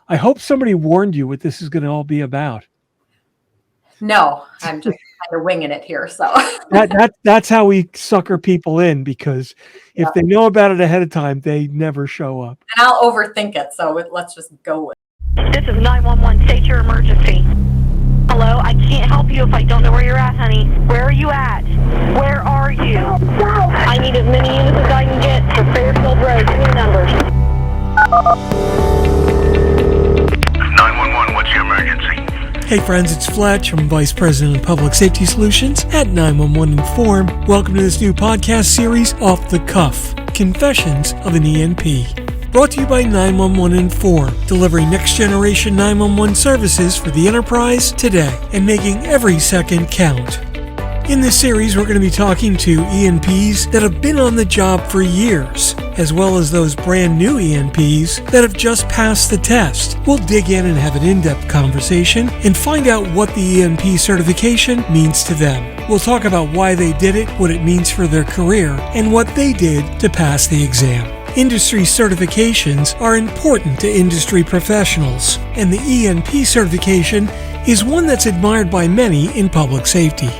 I hope somebody warned you what this is going to all be about. No, I'm just kind of winging it here. So, That's how we sucker people in because yeah. if they know about it ahead of time, they never show up. And I'll overthink it. So let's just go with This is 911. State your emergency. Hello, I can't help you if I don't know where you're at, honey. Where are you at? Where are you? I need as many units as I can get for Fairfield Road. Give me your numbers. 911, what's your emergency? Hey friends, it's Fletch. I'm Vice President of Public Safety Solutions at 911 Inform. Welcome to this new podcast series, Off the Cuff, Confessions of an ENP. Brought to you by 911 Inform, delivering next-generation 911 services for the enterprise today and making every second count. In this series, we're going to be talking to ENPs that have been on the job for years, as well as those brand new ENPs that have just passed the test. We'll dig in and have an in-depth conversation and find out what the ENP certification means to them. We'll talk about why they did it, what it means for their career, and what they did to pass the exam. Industry certifications are important to industry professionals, and the ENP certification is one that's admired by many in public safety.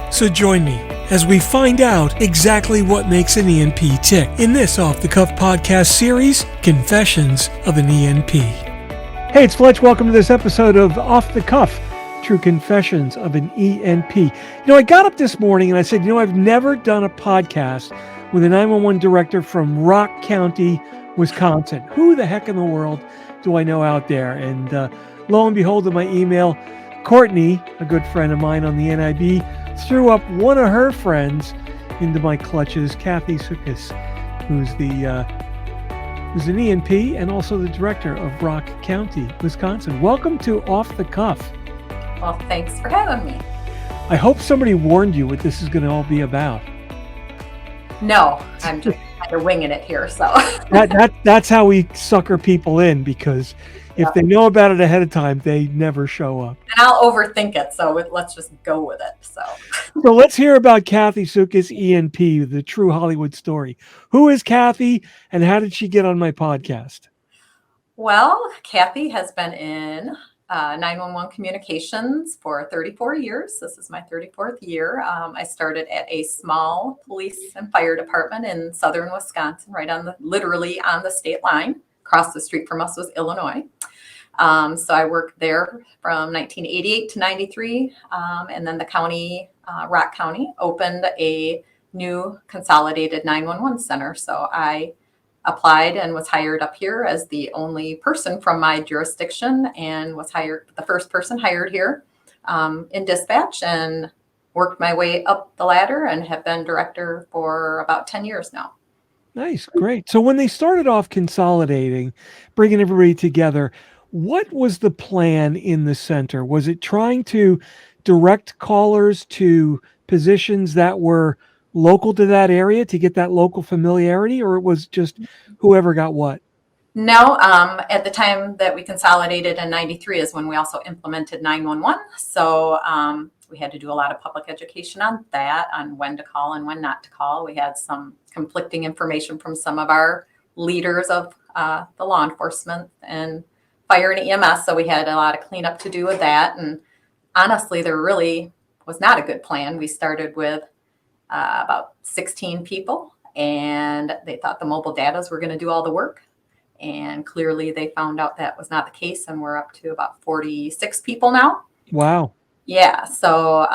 So join me as we find out exactly what makes an ENP tick in this Off-the-Cuff podcast series, Confessions of an ENP. Hey, it's Fletch. Welcome to this episode of Off the Cuff, True Confessions of an ENP. I got up this morning and I said, I've never done a podcast with a 911 director from Rock County, Wisconsin. Who the heck in the world do I know out there? And lo and behold, in my email, Courtney, a good friend of mine on the NIB, threw up one of her friends into my clutches, Kathy Sukus, who's an ENP and also the director of Rock County, Wisconsin. Welcome to Off the Cuff. well, thanks for having me. I hope somebody warned you what this is going to all be about. No, I'm just kind of winging it here. So, That's how we sucker people in because if they know about it ahead of time, they never show up. and I'll overthink it. So let's just go with it. So let's hear about Kathy Sukus, ENP, the true Hollywood story. Who is Kathy and how did she get on my podcast? Well, Kathy has been in 911 communications for 34 years. This is my 34th year. I started at a small police and fire department in southern Wisconsin, literally on the state line. Across the street from us was Illinois. So I worked there from 1988 to 93. And then the county, Rock County, opened a new consolidated 911 center. So I applied and was hired up here as the only person from my jurisdiction and was the first person hired here in dispatch, and worked my way up the ladder and have been director for about 10 years now. Nice, great. So when they started off consolidating, bringing everybody together, what was the plan in the center? Was it trying to direct callers to positions that were local to that area to get that local familiarity, or it was just whoever got what? No, at the time that we consolidated in 93 is when we also implemented 911. So we had to do a lot of public education on that, on when to call and when not to call. We had some conflicting information from some of our leaders of the law enforcement and fire and EMS. So we had a lot of cleanup to do with that. And honestly, there really was not a good plan. We started with about 16 people, and they thought the mobile datas were going to do all the work. And clearly they found out that was not the case, and we're up to about 46 people now. Wow. Yeah. So,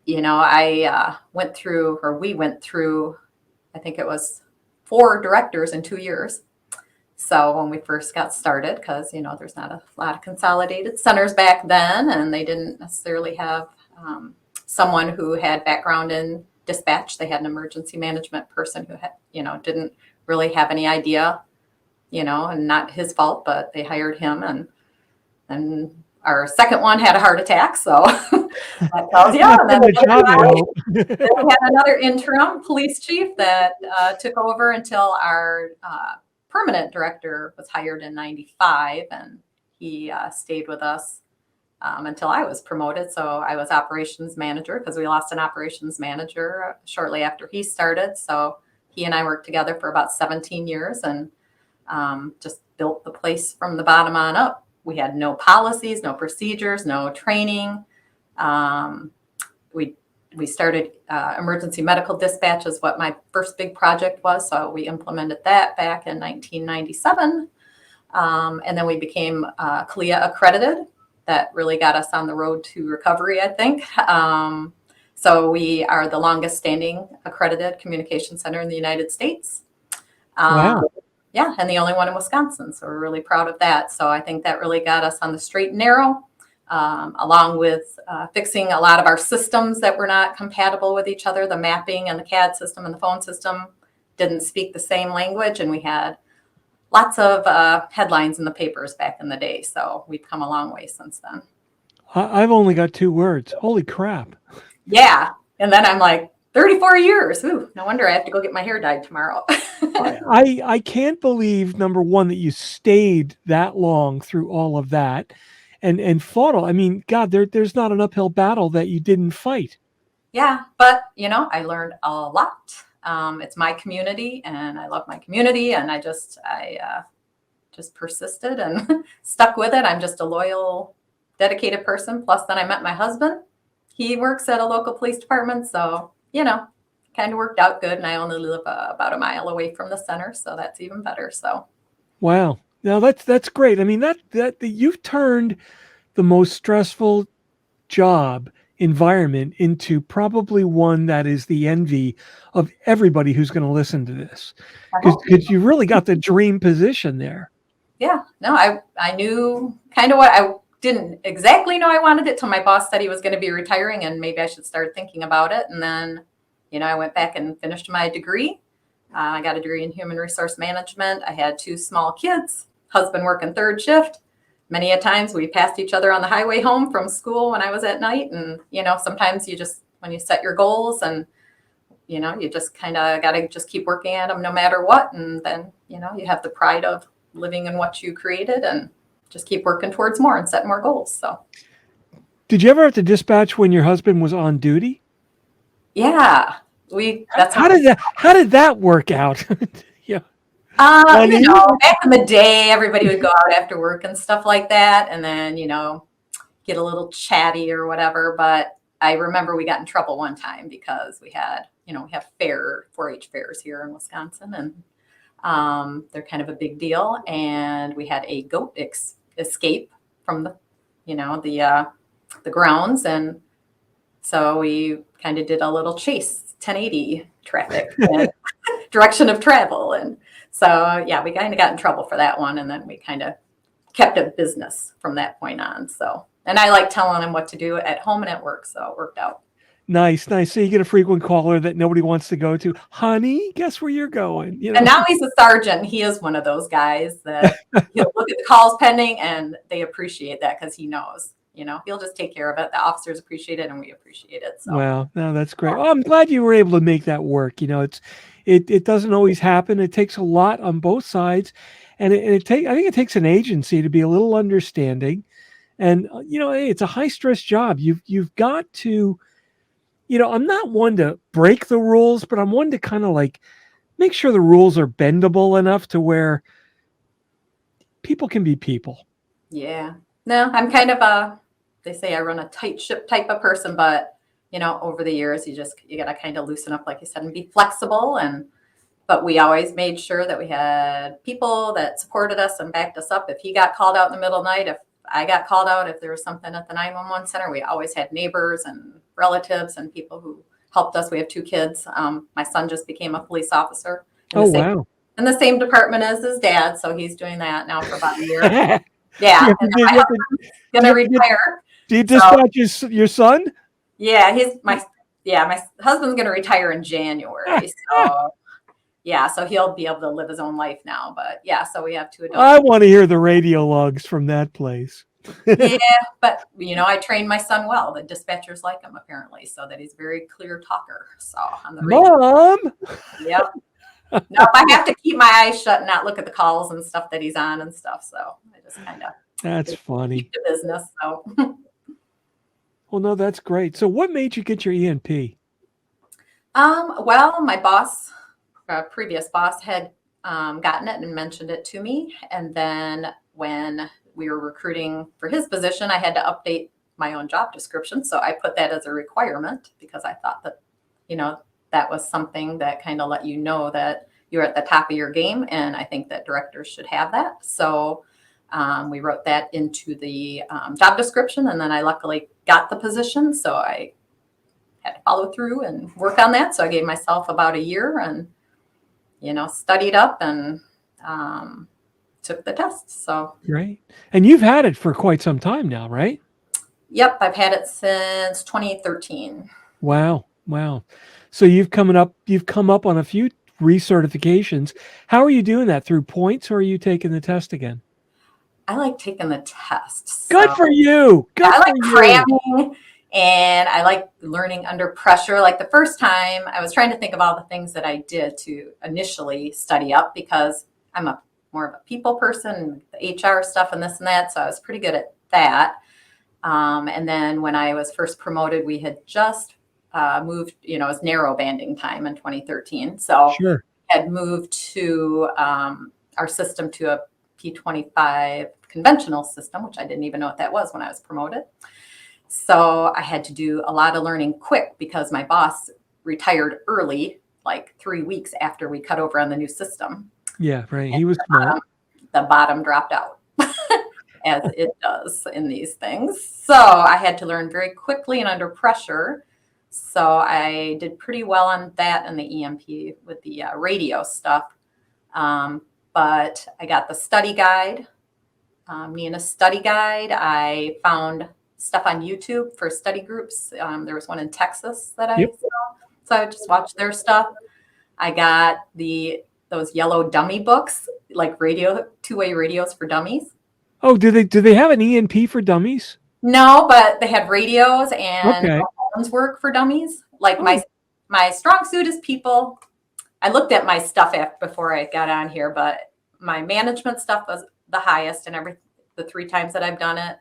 we went through, I think it was 4 directors in 2 years. So when we first got started, because, there's not a lot of consolidated centers back then, and they didn't necessarily have someone who had background in dispatch. They had an emergency management person who had, didn't really have any idea, and not his fault, but they hired him. And our second one had a heart attack. So that tells you. And then we had another interim police chief that took over until our permanent director was hired in 95. And he stayed with us until I was promoted. So I was operations manager because we lost an operations manager shortly after he started. So he and I worked together for about 17 years. And just built the place from the bottom on up. We had no policies, no procedures, no training. We started emergency medical dispatch is what my first big project was. So we implemented that back in 1997. And then we became CLIA accredited. That really got us on the road to recovery, I think. So we are the longest standing accredited communication center in the United States. Wow. Yeah, and the only one in Wisconsin. So we're really proud of that. So I think that really got us on the straight and narrow, along with fixing a lot of our systems that were not compatible with each other. The mapping and the CAD system and the phone system didn't speak the same language, and we had lots of headlines in the papers back in the day. So we've come a long way since then. I've only got 2 words. Holy crap. Yeah. And then I'm like, 34 years. Ooh, no wonder I have to go get my hair dyed tomorrow. I can't believe, number one, that you stayed that long through all of that and fought all. I mean, God, there's not an uphill battle that you didn't fight. Yeah, but I learned a lot. It's my community, and I love my community, and I just persisted and stuck with it. I'm just a loyal, dedicated person. Plus, then I met my husband. He works at a local police department, so kind of worked out good. And I only live about a mile away from the center, so that's even better. So, wow, now that's great. I mean, that you've turned the most stressful job environment into probably one that is the envy of everybody who's going to listen to this, because you really got the dream position there. Yeah, no, I knew kind of what I didn't exactly know I wanted it till my boss said he was going to be retiring and maybe I should start thinking about it. And then, I went back and finished my degree. I got a degree in human resource management. I had 2 small kids, husband working 3rd shift. Many a times we passed each other on the highway home from school when I was at night. And, sometimes when you set your goals and, you just kind of got to just keep working at them no matter what. And then, you have the pride of living in what you created and just keep working towards more and setting more goals. So, did you ever have to dispatch when your husband was on duty? Yeah, how did that work out? Yeah. Back in the day, everybody would go out after work and stuff like that, and then get a little chatty or whatever. But I remember we got in trouble one time because we had we have 4-H fairs here in Wisconsin, and they're kind of a big deal. And we had a goat escape from the grounds, and so we kind of did a little chase, 1080 traffic and direction of travel. And so, yeah, we kind of got in trouble for that one. And then we kind of kept it business from that point on. So, and I like telling him what to do at home and at work. So it worked out. Nice. So you get a frequent caller that nobody wants to go to. Honey, guess where you're going? And now he's a sergeant. He is one of those guys that he'll look at the calls pending, and they appreciate that because he knows. He'll just take care of it. The officers appreciate it, and we appreciate it. So. Wow, no, that's great. Oh, I'm glad you were able to make that work. It doesn't always happen. It takes a lot on both sides, and I think it takes an agency to be a little understanding. And hey, it's a high stress job. You've got to, I'm not one to break the rules, but I'm one to kind of like make sure the rules are bendable enough to people can be people. Yeah. No, I'm kind of they say I run a tight ship type of person, but over the years, you got to kind of loosen up, like you said, and be flexible. But we always made sure that we had people that supported us and backed us up. If he got called out in the middle of the night, if I got called out, if there was something at the 911 center, we always had neighbors and relatives and people who helped us. We have 2 kids. My son just became a police officer. Wow. In the same department as his dad. So he's doing that now for about a year. Yeah. And my husband's going to retire. Do you dispatch your son? Yeah, my husband's going to retire in January. So, so he'll be able to live his own life now. But so we have 2 adults. I want to hear the radio logs from that place. Yeah, but I trained my son well. The dispatchers like him apparently, so that he's a very clear talker. So on the radio. Mom. Yep. No, I have to keep my eyes shut and not look at the calls and stuff that he's on and stuff. So I just kind of. That's funny. Keep the business. So. Well, no, that's great. So what made you get your ENP? Well, my boss, previous boss, had gotten it and mentioned it to me. And then when we were recruiting for his position, I had to update my own job description. So I put that as a requirement because I thought that, that was something that kind of let you know that you're at the top of your game. And I think that directors should have that. So we wrote that into the job description, and then I luckily got the position. So I had to follow through and work on that. So I gave myself about a year and, studied up and took the test. So Great. And you've had it for quite some time now, right? Yep, I've had it since 2013. Wow. So you've come up on a few recertifications. How are you doing that? Through points, or are you taking the test again? I like taking the test. So Good for you. I like cramming, and I like learning under pressure. Like the first time, I was trying to think of all the things that I did to initially study up because I'm more of a people person, the HR stuff and this and that. So I was pretty good at that. And then when I was first promoted, we had just moved, it was narrow banding time in 2013. So Sure. had moved to our system to a P25 conventional system, which I didn't even know what that was when I was promoted. So I had to do a lot of learning quick because my boss retired early, like 3 weeks after we cut over on the new system. Yeah, right. He was smart. The bottom dropped out, as it does in these things. So I had to learn very quickly and under pressure. So I did pretty well on that and the EMP with the radio stuff. But I got the study guide, Nina study guide. I found stuff on YouTube for study groups. There was one in Texas that I saw. So I just watched their stuff. I got those yellow dummy books, like two-way radios for dummies. Oh, do they have an ENP for dummies? No, but they had radios and phones work for dummies. Like my strong suit is people. I looked at my stuff before I got on here, but my management stuff was the highest, and the 3 times that I've done it,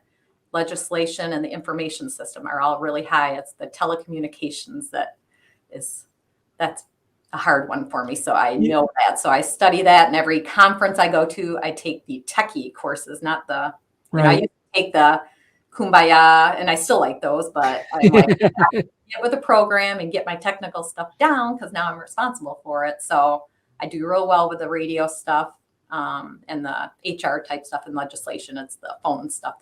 legislation and the information system are all really high. It's the telecommunications that's a hard one for me. So I know that. So I study that, and every conference I go to, I take the techie courses, not the, I used to take the Kumbaya, and I still like those, but I like to get with a program and get my technical stuff down because now I'm responsible for it. So I do real well with the radio stuff and the HR type stuff and legislation. It's the phone stuff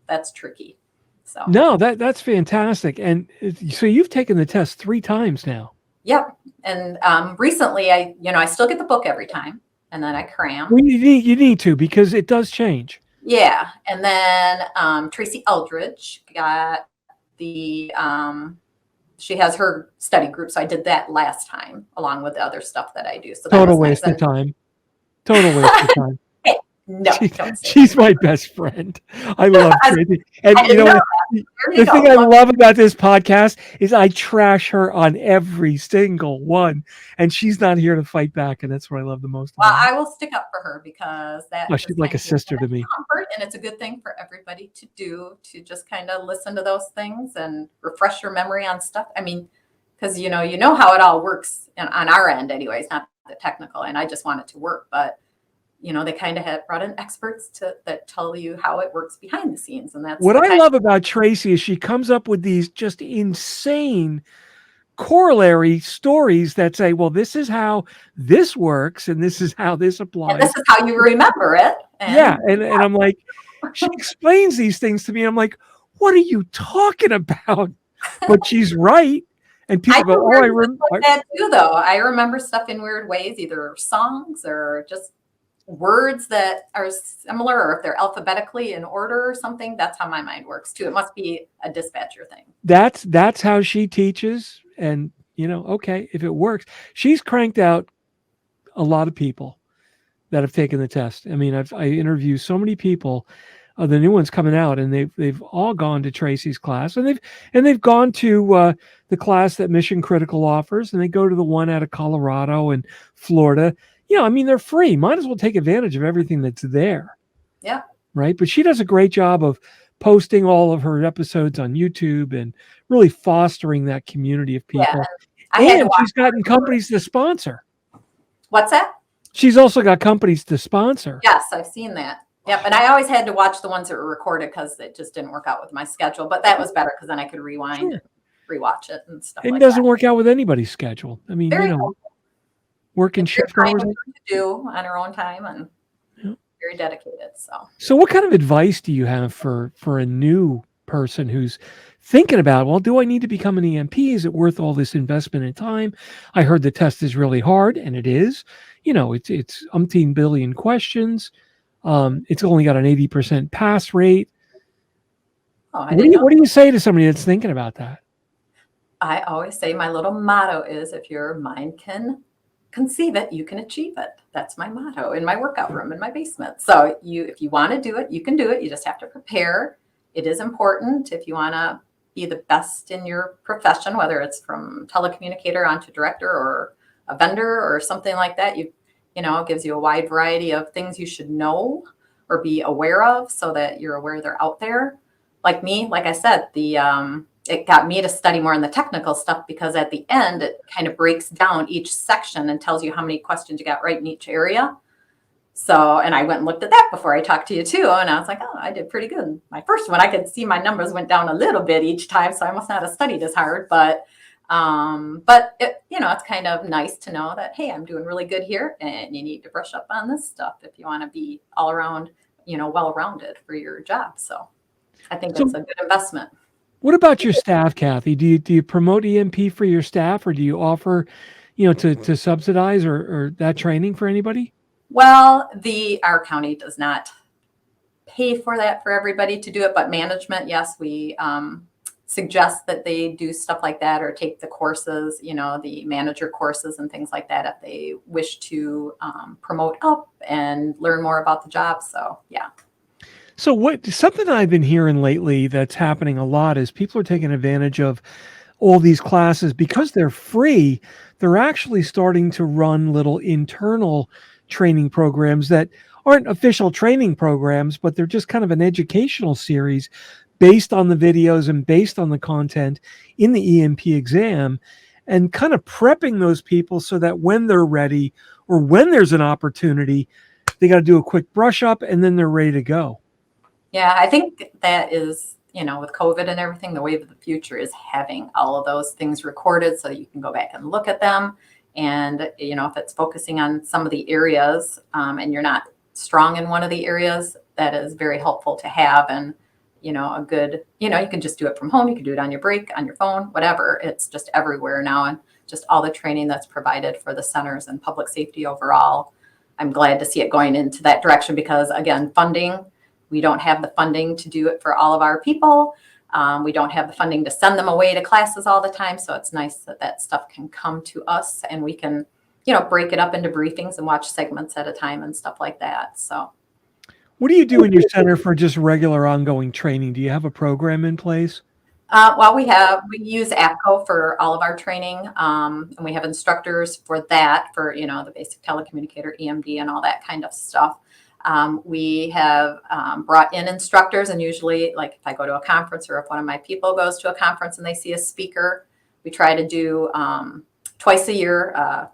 that's tricky. So no, that's fantastic. And so you've taken the test 3 times now. Yep. And recently I still get the book every time, and then I cram. Well, you need to, because it does change. Yeah. And then Tracy Eldridge got the she has her study group, so I did that last time along with the other stuff that I do. So total waste of time. Total waste of time. No, she's my best friend. I love Tracy. And the thing I love about this podcast is I trash her on every single one, and she's not here to fight back, and that's what I love the most. Well, I will stick up for her because she's like a sister to me. Comfort, and it's a good thing for everybody to do, to just kind of listen to those things and refresh your memory on stuff. I mean, because you know how it all works on our end, anyways, not the technical. And I just want it to work, but they kind of have brought in experts that tell you how it works behind the scenes. And that's what I love about Tracy is she comes up with these just insane corollary stories that say, well, this is how this works, and this is how this applies. And this is how you remember it. And I'm like, she explains these things to me. I'm like, what are you talking about? But she's right. And people go, oh, I remember that too, though. I remember stuff in weird ways, either songs or just words that are similar, or if they're alphabetically in order or something. That's how my mind works too. It must be a dispatcher thing. That's how she teaches. And okay, if it works. She's cranked out a lot of people that have taken the test. I mean, I interview so many people, the new ones coming out, and they've all gone to Tracy's class, and they've gone to the class that Mission Critical offers, and they go to the one out of Colorado and Florida. I mean, they're free. Might as well take advantage of everything that's there. Yeah. Right. But she does a great job of posting all of her episodes on YouTube and really fostering that community of people. Yeah. And she's gotten companies to sponsor. What's that? She's also got companies to sponsor. Yes, I've seen that. Yep. And I always had to watch the ones that were recorded because it just didn't work out with my schedule. But that was better because then I could rewind and rewatch it and stuff It like doesn't that. work out with anybody's schedule. I mean, Very working It's your shift time hours. to do on her own time and Yeah. very dedicated. So what kind of advice do you have for a new person who's thinking about, well, do I need to become an EMP? Is it worth all this investment in time? I heard the test is really hard, and it is. It's umpteen billion questions. It's only got an 80% pass rate. I What didn't know. do you say to somebody that's thinking about that? I always say my little motto is if your mind can conceive it, you can achieve it. That's my motto in my workout room in my basement. So if you want to do it, you can do it. You just have to prepare. It is important if you want to be the best in your profession, whether it's from telecommunicator onto director or a vendor or something like that. It gives you a wide variety of things you should know or be aware of so that you're aware they're out there. Like me, like I said, it got me to study more on the technical stuff because at the end, it kind of breaks down each section and tells you how many questions you got right in each area. So, and I went and looked at that before I talked to you too. And I was like, oh, I did pretty good. My first one, I could see my numbers went down a little bit each time. So I must not have studied as hard, but it's kind of nice to know that, hey, I'm doing really good here and you need to brush up on this stuff if you want to be all around, well-rounded for your job. So I think it's a good investment. What about your staff, Kathy? Do you promote EMP for your staff, or do you offer, to subsidize or that training for anybody? Well, our county does not pay for that for everybody to do it, but management, yes, we suggest that they do stuff like that or take the courses, the manager courses and things like that if they wish to promote up and learn more about the job. So, yeah. So something I've been hearing lately that's happening a lot is people are taking advantage of all these classes because they're free. They're actually starting to run little internal training programs that aren't official training programs, but they're just kind of an educational series based on the videos and based on the content in the EMP exam, and kind of prepping those people so that when they're ready or when there's an opportunity, they got to do a quick brush up and then they're ready to go. Yeah, I think that is, with COVID and everything, the wave of the future is having all of those things recorded so you can go back and look at them. And, if it's focusing on some of the areas and you're not strong in one of the areas, that is very helpful to have. And, a good, you can just do it from home. You can do it on your break, on your phone, whatever. It's just everywhere now. And just all the training that's provided for the centers and public safety overall. I'm glad to see it going into that direction because, again, funding. We don't have the funding to do it for all of our people. We don't have the funding to send them away to classes all the time. So it's nice that stuff can come to us and we can, break it up into briefings and watch segments at a time and stuff like that. So. What do you do in your center for just regular ongoing training? Do you have a program in place? Well, we use APCO for all of our training. And we have instructors for that, for, the basic telecommunicator, EMD and all that kind of stuff. We have brought in instructors, and usually, like if I go to a conference or if one of my people goes to a conference and they see a speaker, we try to do twice a year,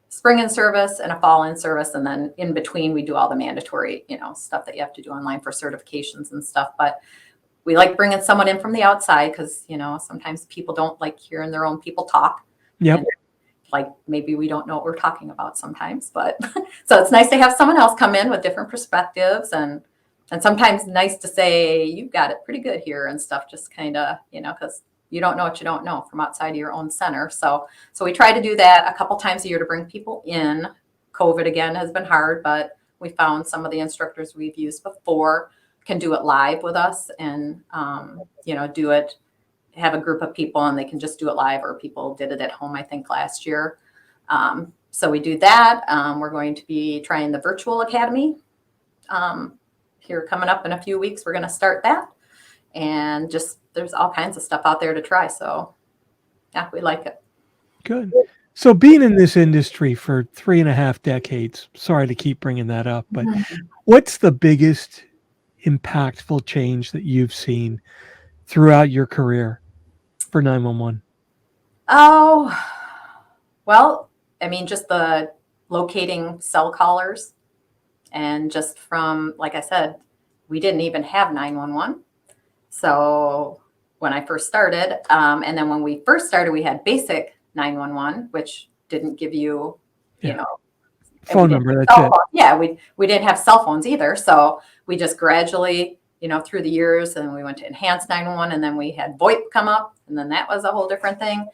spring in service and a fall in service. And then in between, we do all the mandatory, stuff that you have to do online for certifications and stuff. But we like bringing someone in from the outside because, sometimes people don't like hearing their own people talk. Yep. And like maybe we don't know what we're talking about sometimes, but so it's nice to have someone else come in with different perspectives and sometimes nice to say, you've got it pretty good here and stuff, just kind of, because you don't know what you don't know from outside of your own center. So we try to do that a couple times a year to bring people in. COVID again has been hard, but we found some of the instructors we've used before can do it live with us and, do it, have a group of people and they can just do it live, or people did it at home, I think last year. So we do that. We're going to be trying the virtual academy here coming up in a few weeks. We're going to start that, and just there's all kinds of stuff out there to try. So yeah, we like it. Good. So being in this industry for 3.5 decades, sorry to keep bringing that up, but what's the biggest impactful change that you've seen throughout your career for 911? Oh, well, I mean, just the locating cell callers. And just from, like I said, we didn't even have 911. So when I first started, and then when we first started, we had basic 911, which didn't give you, you know, phone number. That's it. Yeah, we didn't have cell phones either. So we just gradually, through the years, and we went to enhanced 911, and then we had VoIP come up, and then that was a whole different thing.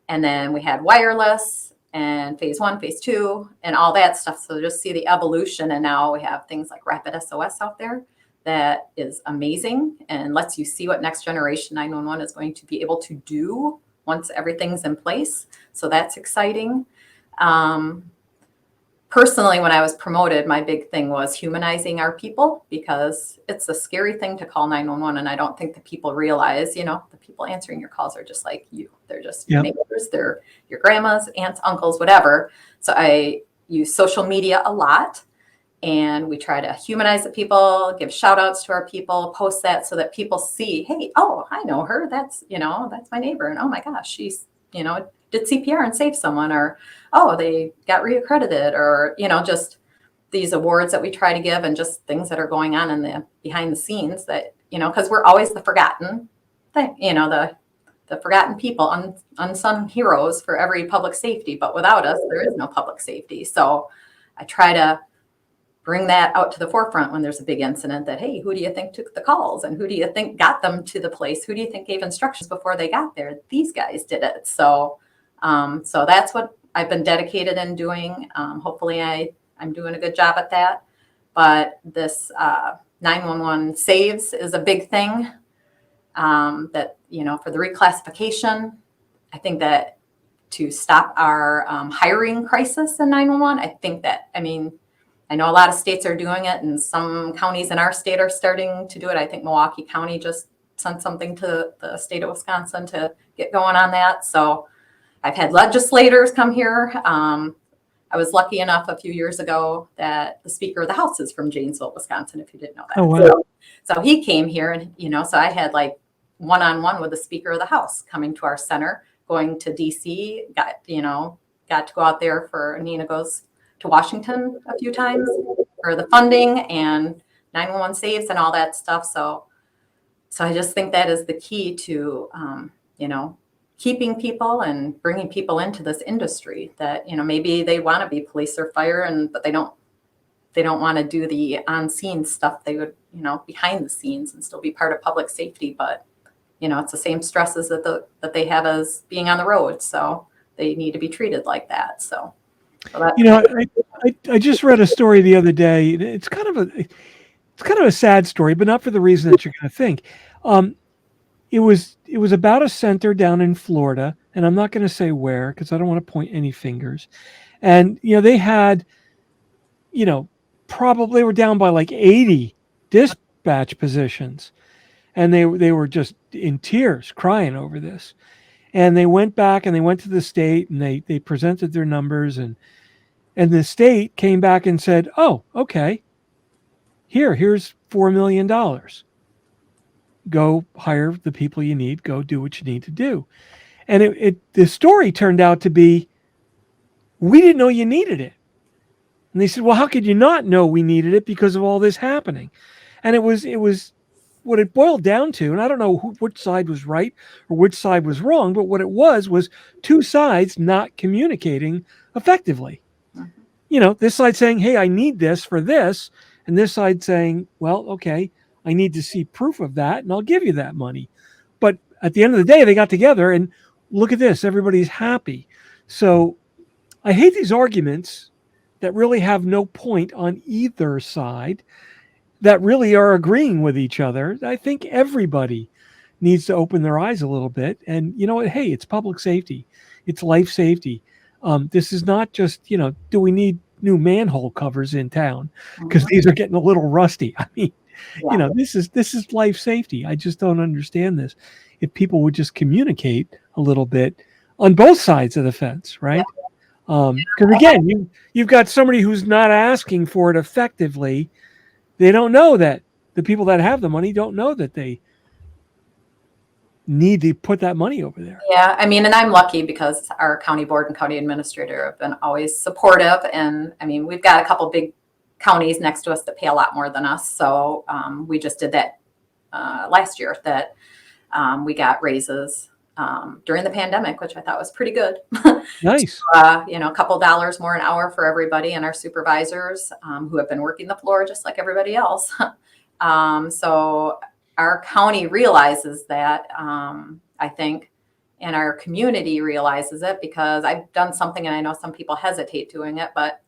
And then we had wireless and phase 1, phase 2, and all that stuff. So just see the evolution. And now we have things like Rapid SOS out there that is amazing and lets you see what next generation 911 is going to be able to do once everything's in place. So that's exciting. Personally, when I was promoted, my big thing was humanizing our people, because it's a scary thing to call 911. And I don't think that people realize, the people answering your calls are just like you. They're just your neighbors, they're your grandmas, aunts, uncles, whatever. So I use social media a lot, and we try to humanize the people, give shout outs to our people, post that so that people see, hey, oh, I know her. That's my neighbor. And oh my gosh, she's, did CPR and saved someone, or, oh, they got reaccredited, or, just these awards that we try to give, and just things that are going on in the behind the scenes that, because we're always the forgotten thing, the forgotten people, unsung heroes for every public safety. But without us, there is no public safety. So I try to bring that out to the forefront when there's a big incident, that, hey, who do you think took the calls, and who do you think got them to the place? Who do you think gave instructions before they got there? These guys did it. So that's what I've been dedicated in doing. Hopefully I'm doing a good job at that. But this 911 saves is a big thing, that, for the reclassification. I think that to stop our hiring crisis in 911, I think that, I know a lot of states are doing it, and some counties in our state are starting to do it. I think Milwaukee County just sent something to the state of Wisconsin to get going on that. So I've had legislators come here. I was lucky enough a few years ago that the Speaker of the House is from Janesville, Wisconsin, if you didn't know that. Oh, wow. So he came here, and, so I had like one-on-one with the Speaker of the House coming to our center, going to DC, got to go out there for, Nina goes to Washington a few times for the funding and 911 saves and all that stuff. So I just think that is the key to, keeping people and bringing people into this industry that, maybe they want to be police or fire, but they don't want to do the on-scene stuff. They would, behind the scenes and still be part of public safety. But, it's the same stresses that they have as being on the road. So they need to be treated like that. So I just read a story the other day. It's kind of a sad story, but not for the reason that you're going to think. It was about a center down in Florida, and I'm not going to say where because I don't want to point any fingers. And they had, probably were down by like 80 dispatch positions, and they were just in tears, crying over this. And they went back and they went to the state, and they presented their numbers, and the state came back and said, "Oh, okay. Here's $4 million. Go hire the people you need. Go do what you need to do." And the story turned out to be, we didn't know you needed it. And they said, "Well, how could you not know we needed it because of all this happening?" And it was what it boiled down to, and I don't know which side was right or which side was wrong, but what it was two sides not communicating effectively. This side saying, "Hey, I need this for this," and this side saying, "Well, okay, I need to see proof of that, and I'll give you that money." But at the end of the day, they got together, and look at this, everybody's happy. So I hate these arguments that really have no point on either side, that really are agreeing with each other. I think everybody needs to open their eyes a little bit. And you know what? Hey, it's public safety. It's life safety. This is not just, do we need new manhole covers in town? Because these are getting a little rusty. I mean, this is life safety. I just don't understand this. If people would just communicate a little bit on both sides of the fence, right? Because again, you've got somebody who's not asking for it effectively. They don't know that the people that have the money don't know that they need to put that money over there. Yeah, I mean, and I'm lucky because our county board and county administrator have been always supportive. And I mean, we've got a couple big counties next to us that pay a lot more than us. So we just did that last year, that we got raises during the pandemic, which I thought was pretty good. Nice. A couple dollars more an hour for everybody and our supervisors who have been working the floor just like everybody else. So our county realizes that, I think, and our community realizes it, because I've done something, and I know some people hesitate doing it, but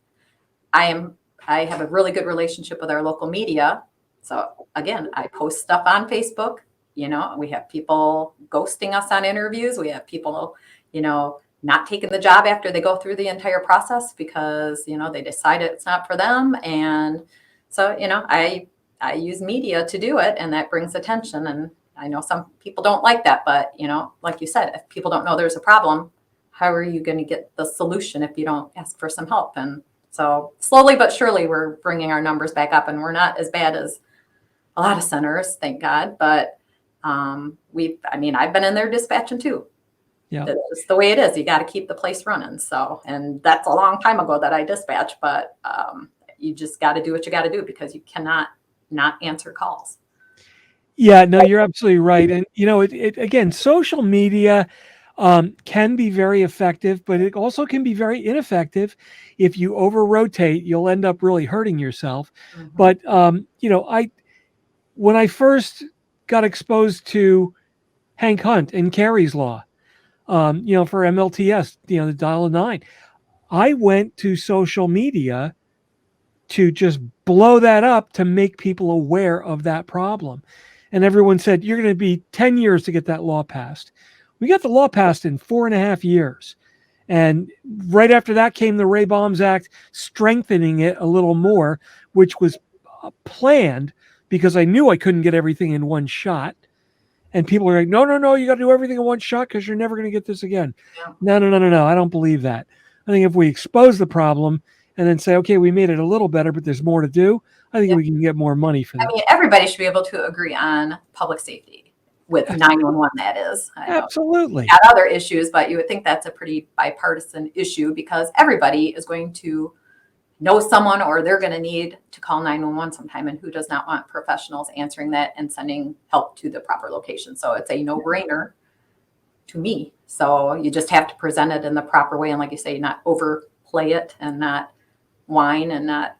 I have a really good relationship with our local media. So again, I post stuff on Facebook. We have people ghosting us on interviews. We have people, not taking the job after they go through the entire process because, they decide it's not for them. And so, I use media to do it, and that brings attention. And I know some people don't like that, but, like you said, if people don't know there's a problem, how are you going to get the solution if you don't ask for some help? And so slowly but surely, we're bringing our numbers back up, and we're not as bad as a lot of centers, thank God. But I've been in there dispatching too. Yeah. That's just the way it is. You got to keep the place running. So, and that's a long time ago that I dispatched, but you just got to do what you got to do, because you cannot not answer calls. Yeah, no, you're absolutely right. And, again, social media can be very effective, but it also can be very ineffective. If you over-rotate, you'll end up really hurting yourself. Mm-hmm. But, when I first got exposed to Hank Hunt and Carey's Law, for MLTS, the dial-a-9, I went to social media to just blow that up to make people aware of that problem. And everyone said, you're going to be 10 years to get that law passed. We got the law passed in 4.5 years. And right after that came the Ray Bombs Act, strengthening it a little more, which was planned because I knew I couldn't get everything in one shot. And people were like, no, you got to do everything in one shot because you're never going to get this again. Yeah. No. I don't believe that. I think if we expose the problem and then say, okay, we made it a little better, but there's more to do, I think we can get more money for that. I mean, everybody should be able to agree on public safety with 911, that is. Absolutely. Got other issues, but you would think that's a pretty bipartisan issue, because everybody is going to know someone, or they're going to need to call 911 sometime, and who does not want professionals answering that and sending help to the proper location? So it's a no-brainer to me. So you just have to present it in the proper way, and like you say, not overplay it and not whine and not,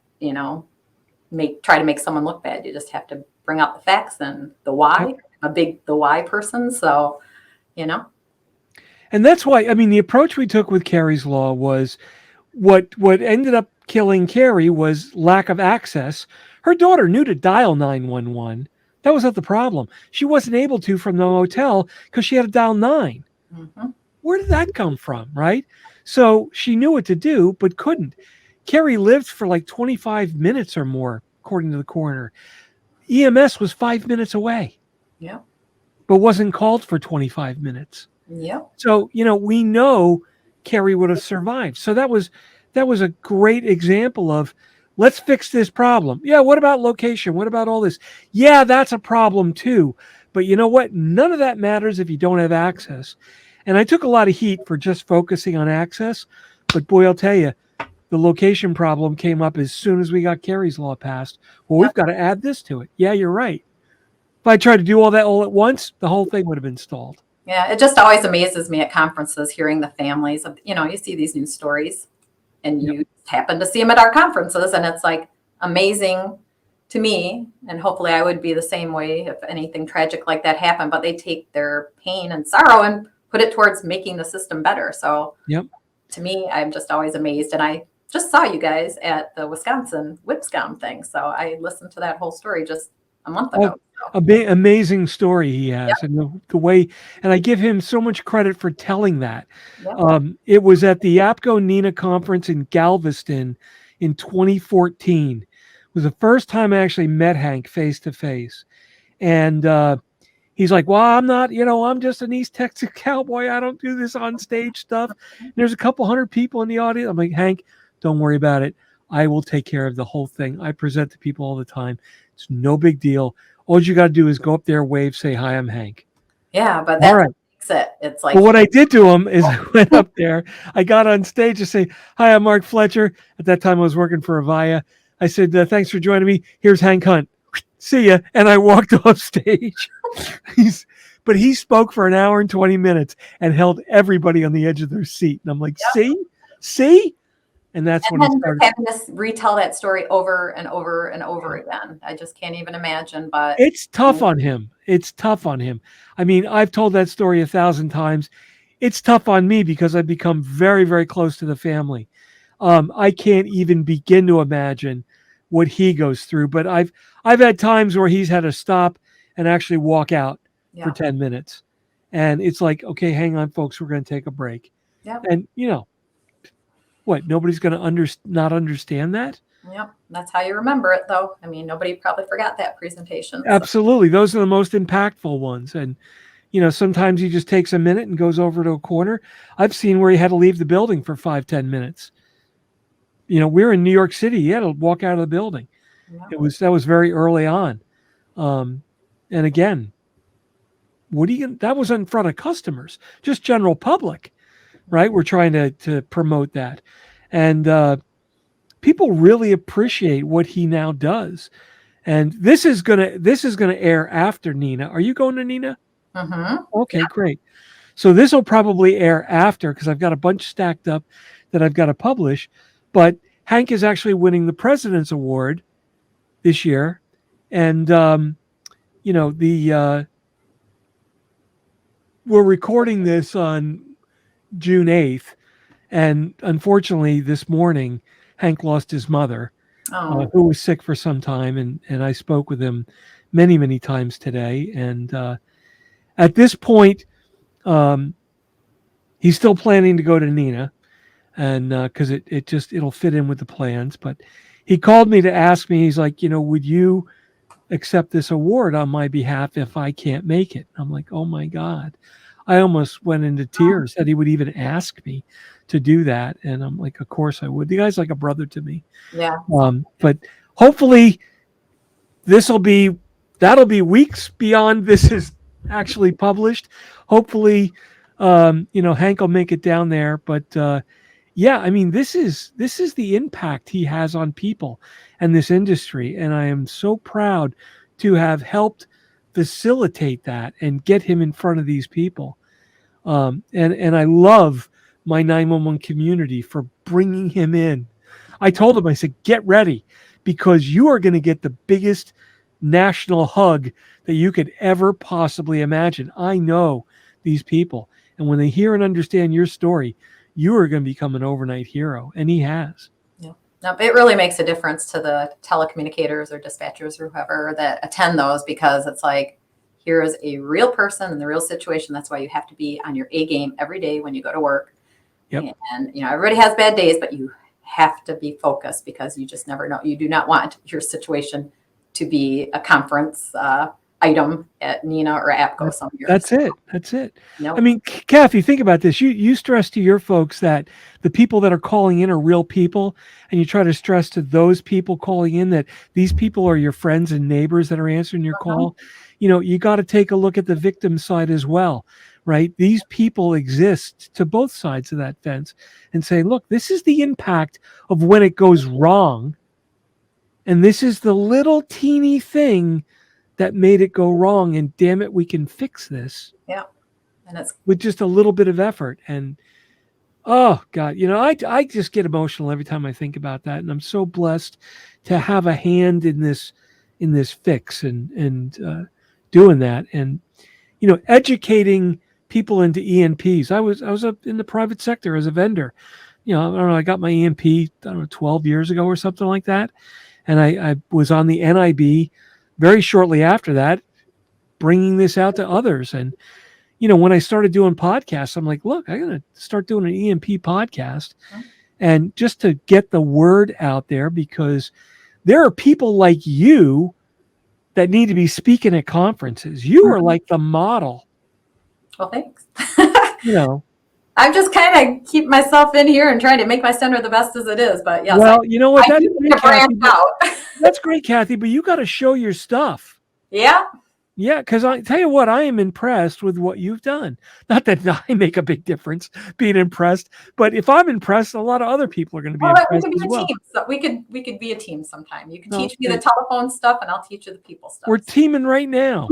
try to make someone look bad. You just have to bring out the facts and the why. The why person. So, And that's why, the approach we took with Carey's Law was what ended up killing Carey was lack of access. Her daughter knew to dial 911. That was not the problem. She wasn't able to from the motel because she had to dial 9. Mm-hmm. Where did that come from, right? So she knew what to do, but couldn't. Carey lived for like 25 minutes or more, according to the coroner. EMS was 5 minutes away. Yeah. But wasn't called for 25 minutes. Yeah. So, we know Carey would have survived. So that was a great example of, let's fix this problem. Yeah, what about location? What about all this? Yeah, that's a problem too. But you know what? None of that matters if you don't have access. And I took a lot of heat for just focusing on access. But boy, I'll tell you, the location problem came up as soon as we got Carey's Law passed. Well, we've got to add this to it. Yeah, you're right. If I tried to do all that all at once, the whole thing would have been stalled. Yeah, it just always amazes me at conferences, hearing the families of, you see these news stories, and you happen to see them at our conferences, and it's like amazing to me. And hopefully I would be the same way if anything tragic like that happened, but they take their pain and sorrow and put it towards making the system better. So to me, I'm just always amazed. And I just saw you guys at the Wisconsin Whipscom thing. So I listened to that whole story just a month ago. Amazing story he has, and the way, and I give him so much credit for telling that. It was at the APCO NINA conference in Galveston in 2014. It was the first time I actually met Hank face to face, and he's like, "Well, I'm not, I'm just an East Texas cowboy. I don't do this on stage stuff." And there's a couple hundred people in the audience. I'm like, "Hank, don't worry about it. I will take care of the whole thing. I present to people all the time. It's no big deal. All you got to do is go up there, wave, say, 'Hi, I'm Hank.'" Yeah, but All that right. makes it. It's like, But what I did to him is I went up there. I got on stage to say, "Hi, I'm Mark Fletcher." At that time, I was working for Avaya. I said, "Thanks for joining me. Here's Hank Hunt. See ya." And I walked off stage. But he spoke for an hour and 20 minutes and held everybody on the edge of their seat. And I'm like, yep. see? And that's And when he then started. having to retell that story over and over and over again. I just can't even imagine, but It's tough on him. It's tough on him. I mean, I've told that story 1,000 times. It's tough on me because I've become very, very close to the family. I can't even begin to imagine what he goes through. But I've had times where he's had to stop and actually walk out for yeah. 10 minutes. And it's like, okay, hang on, folks, we're going to take a break. Yep. And, what, nobody's going to not understand that? Yep. That's how you remember it, though. I mean, nobody probably forgot that presentation. So. Absolutely. Those are the most impactful ones. And, sometimes he just takes a minute and goes over to a corner. I've seen where he had to leave the building for 5-10 minutes. We're in New York City. He had to walk out of the building. Yep. That was very early on. And again, that was in front of customers, just general public, right? We're trying to promote that. And people really appreciate what he now does. And this is gonna air after Nina. Are you going to Nina? Mm-hmm. Okay, great. So this will probably air after because I've got a bunch stacked up that I've got to publish. But Hank is actually winning the President's Award this year. And, we're recording this on June 8th. And unfortunately, this morning, Hank lost his mother, who was sick for some time. And I spoke with him many, many times today. And at this point, he's still planning to go to Nina, and because it'll fit in with the plans. But he called me to ask me. He's like, would you accept this award on my behalf if I can't make it? I'm like, oh my God. I almost went into tears that he would even ask me to do that. And I'm like, of course I would. The guy's like a brother to me. Yeah. But hopefully that'll be weeks beyond this is actually published. Hopefully, Hank will make it down there. But yeah, I mean, this is the impact he has on people and this industry. And I am so proud to have helped facilitate that and get him in front of these people. And I love my 911 community for bringing him in. I told him, I said, get ready because you are going to get the biggest national hug that you could ever possibly imagine. I know these people. And when they hear and understand your story, you are going to become an overnight hero. And he has. Yeah. No, it really makes a difference to the telecommunicators or dispatchers or whoever that attend those because it's like, here is a real person in the real situation. That's why you have to be on your A game every day when you go to work. Yep. And, everybody has bad days, but you have to be focused because you just never know. You do not want your situation to be a conference item at Nina or APCO some years. That's it. Nope. I mean, Kathy, think about this. You stress to your folks that the people that are calling in are real people, and you try to stress to those people calling in that these people are your friends and neighbors that are answering your call. You got to take a look at the victim side as well, right? These people exist to both sides of that fence and say, look, this is the impact of when it goes wrong. And this is the little teeny thing that made it go wrong. And damn it, we can fix this. Yeah. And it's with just a little bit of effort. And oh God, I just get emotional every time I think about that. And I'm so blessed to have a hand in this fix and doing that. And, educating people into ENPs. I was up in the private sector as a vendor. I don't know, I got my ENP, 12 years ago or something like that. And I was on the NIB very shortly after that, bringing this out to others. And, when I started doing podcasts, I'm like, look, I'm going to start doing an ENP podcast and just to get the word out there because there are people like you that need to be speaking at conferences. You are like the model. Well, thanks. I'm just kind of keep myself in here and trying to make my center the best as it is. But yes, well, you know what? That's great, Kathy. That's great, Kathy. But you got to show your stuff. Yeah. Yeah, because I tell you what, I am impressed with what you've done. Not that I make a big difference being impressed, but if I'm impressed, a lot of other people are going to be Well, we impressed could be as a well. team. So we could be a team sometime. You can No, teach me the telephone stuff, and I'll teach you the people stuff. we're teaming right now.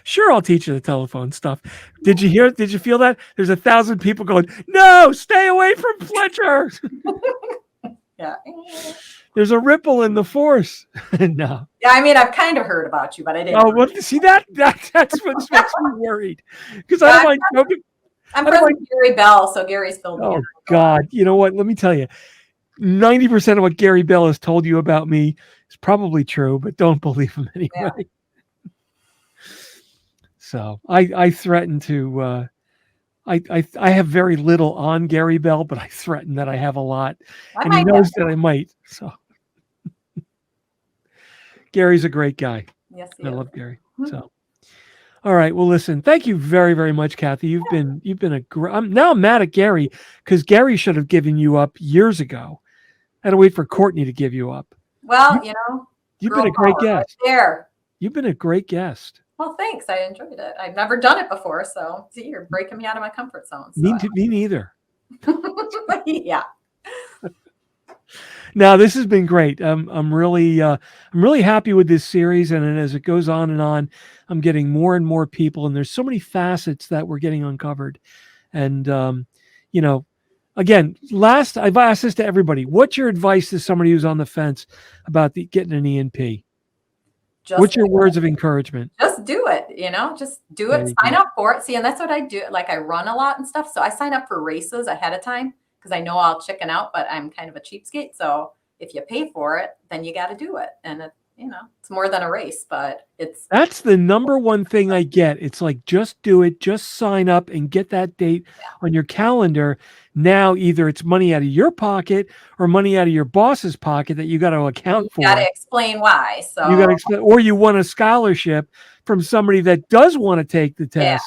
Sure, I'll teach you the telephone stuff. Did you hear? Did you feel that? There's 1,000 people going, no, stay away from Fletcher. Yeah. There's a ripple in the force. No. Yeah, I mean, I've kind of heard about you, but I didn't. Oh, well, see that's what makes me worried. Because I don't mind joking. I'm friends with Gary Bell, so Gary's filled me in. Oh, God. You know what? Let me tell you. 90% of what Gary Bell has told you about me is probably true, but don't believe him anyway. Yeah. So I threaten to, I have very little on Gary Bell, but I threaten that I have a lot. And he knows that I might. So Gary's a great guy. Yes, I love Gary. So, all right. Well, listen, thank you very, very much, Kathy. You've been a great, now I'm mad at Gary because Gary should have given you up years ago. I had to wait for Courtney to give you up. Well, you've been a great guest. Right there. You've been a great guest. Well, thanks. I enjoyed it. I've never done it before. So see, you're breaking me out of my comfort zone. So. Me neither. Yeah. Now this has been great. I'm really happy with this series, and as it goes on and on, I'm getting more and more people, and there's so many facets that we're getting uncovered. And again, I've asked this to everybody. What's your advice to somebody who's on the fence about getting an ENP? What's your words of encouragement? Just do it, just do it. Sign up for it. See, and that's what I do. Like I run a lot and stuff. So I sign up for races ahead of time because I know I'll chicken out, but I'm kind of a cheapskate. So if you pay for it, then you got to do it. And it's more than a race, but that's the number one thing I get. It's like, just do it, just sign up and get that date on your calendar. Now, either it's money out of your pocket or money out of your boss's pocket that you got to account for. You got to explain why. So you got to explain, or you want a scholarship from somebody that does want to take the test. Yeah.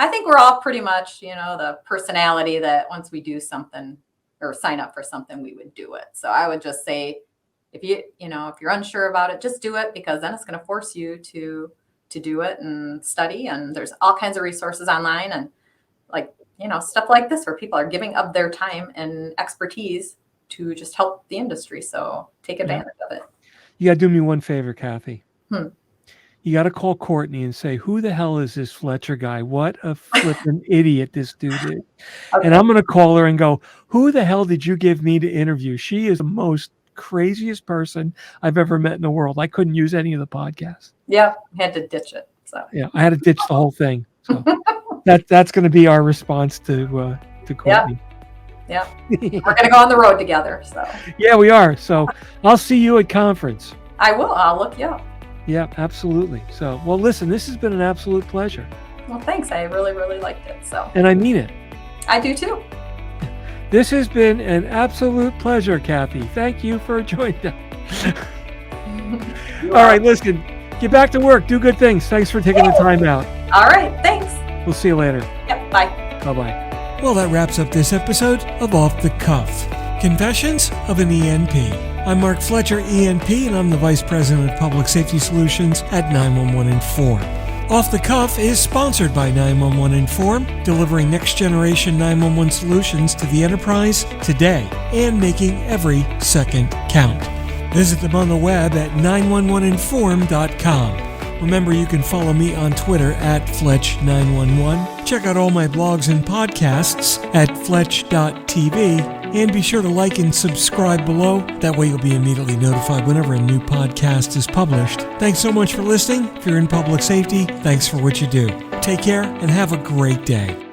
I think we're all pretty much, the personality that once we do something or sign up for something, we would do it. So I would just say, if you're unsure about it, just do it, because then it's going to force you to do it and study. And there's all kinds of resources online and stuff like this where people are giving up their time and expertise to just help the industry. So take advantage of it. You got to do me one favor, Kathy. You got to call Courtney and say, who the hell is this Fletcher guy? What a flippin' idiot this dude is. Okay. And I'm going to call her and go, who the hell did you give me to interview? She is the most craziest person I've ever met in the world. I couldn't use any of the podcasts. Yeah, had to ditch it. So yeah, I had to ditch the whole thing. So that's going to be our response to Courtney. Yeah. We're going to go on the road together. So yeah, we are. So I'll see you at conference. I will. I'll look you up. Yeah, absolutely. So, well, listen, this has been an absolute pleasure. Well, thanks. I really, really liked it. So. And I mean it. I do too. This has been an absolute pleasure, Kathy. Thank you for joining us. All right, listen, get back to work. Do good things. Thanks for taking the time out. All right, thanks. We'll see you later. Yep, bye. Bye-bye. Well, that wraps up this episode of Off the Cuff, Confessions of an ENP. I'm Mark Fletcher, ENP, and I'm the Vice President of Public Safety Solutions at 911 Inform. Off the Cuff is sponsored by 911 Inform, delivering next-generation 911 solutions to the enterprise today and making every second count. Visit them on the web at 911inform.com. Remember, you can follow me on Twitter at Fletch911. Check out all my blogs and podcasts at Fletch.tv. And be sure to like and subscribe below. That way you'll be immediately notified whenever a new podcast is published. Thanks so much for listening. If you're in public safety, thanks for what you do. Take care and have a great day.